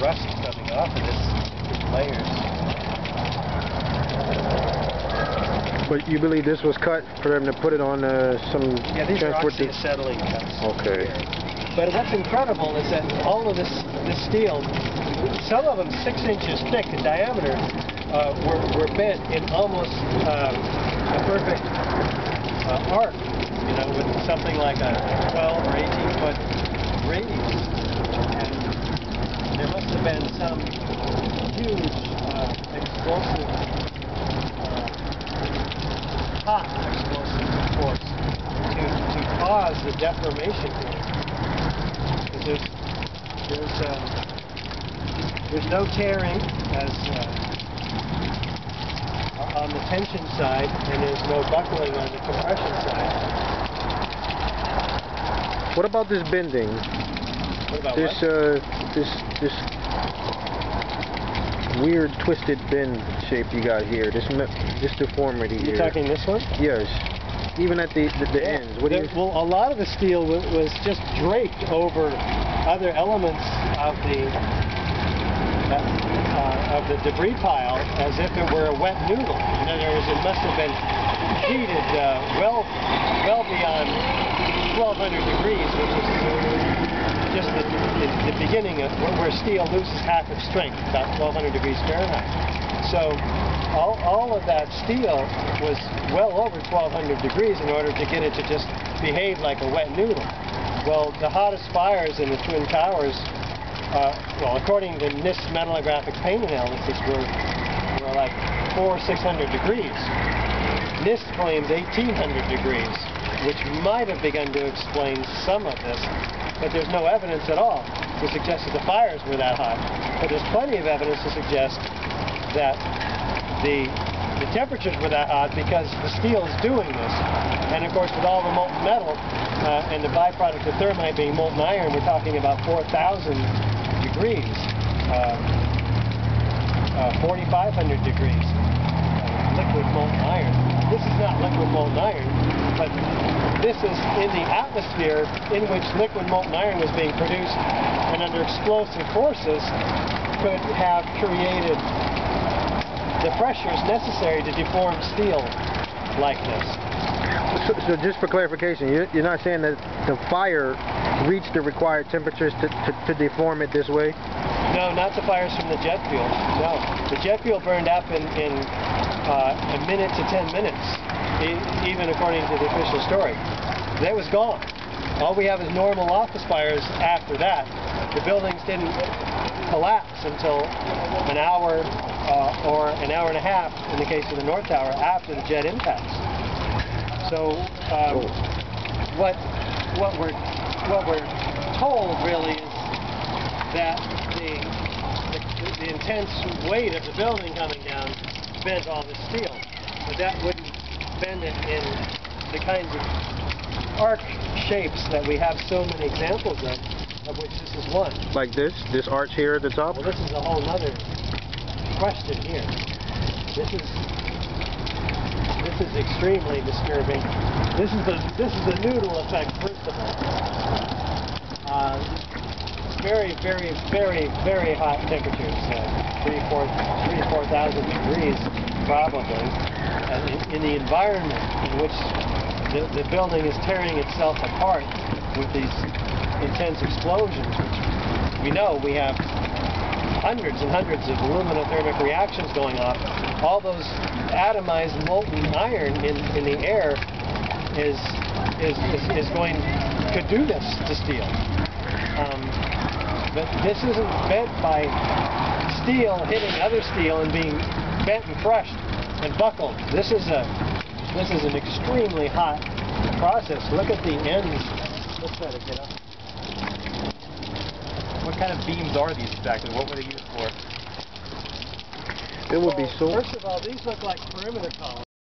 rust coming off of this layers. But you believe this was cut for them to put it on some These are transport? oxyacetylene cuts. Okay. But what's incredible is that all of this steel, some of them 6 inches thick in diameter, were bent in almost a perfect arc, with something like a 12 or 18 foot radius. And there must have been some huge explosive, hot explosive force to cause the deformation here. There's no tearing as on the tension side, and there's no buckling on the compression side. What about this bending? What about this what? This weird twisted bend shape you got here. This deformity here. You're talking this one? Yes. Even at the ends. What do you? Well, a lot of the steel was just draped over other elements of the debris pile as if it were a wet noodle. In other words, it must have been heated well beyond 1200 degrees, which is just the beginning of where steel loses half its strength, about 1200 degrees Fahrenheit. So all of that steel was well over 1200 degrees in order to get it to just behave like a wet noodle. Well, the hottest fires in the Twin Towers, according to NIST metallographic paint analysis, were like 400 or 600 degrees. NIST claims 1800 degrees, which might have begun to explain some of this, but there's no evidence at all to suggest that the fires were that hot. But there's plenty of evidence to suggest that the temperatures were that hot because the steel is doing this. And of course, with all the molten metal and the byproduct of thermite being molten iron, we're talking about 4,000 degrees, 4,500 degrees liquid molten iron. This is not liquid molten iron, but this is in the atmosphere in which liquid molten iron was being produced, and under explosive forces could have created the pressures necessary to deform steel like this. So just for clarification, you're not saying that the fire reached the required temperatures to deform it this way? No, not the fires from the jet fuel. No, the jet fuel burned up in a minute to 10 minutes, even according to the official story. That was gone. All we have is normal office fires after that. The buildings didn't collapse until an hour or an hour and a half, in the case of the North Tower, after the jet impacts. So what we're told really is that the intense weight of the building coming down bent all the steel, but that wouldn't bend it in the kinds of arc shapes that we have so many examples of which this is one. Like this arch here at the top? Well, this is a whole other question here. This is extremely disturbing. This is the noodle effect, first of all. Very, very, very, very hot temperatures, 3,000 to 4,000 degrees probably, in the environment in which the building is tearing itself apart with these intense explosions, which we know we have hundreds and hundreds of aluminothermic reactions going off. All those atomized molten iron in the air could do this to steel. But this isn't bent by steel hitting other steel and being bent and crushed and buckled. This is an extremely hot process. Look at the ends. Let's try to get up. What kind of beams are these exactly? What were they used for? It would be so. First of all, these look like perimeter columns.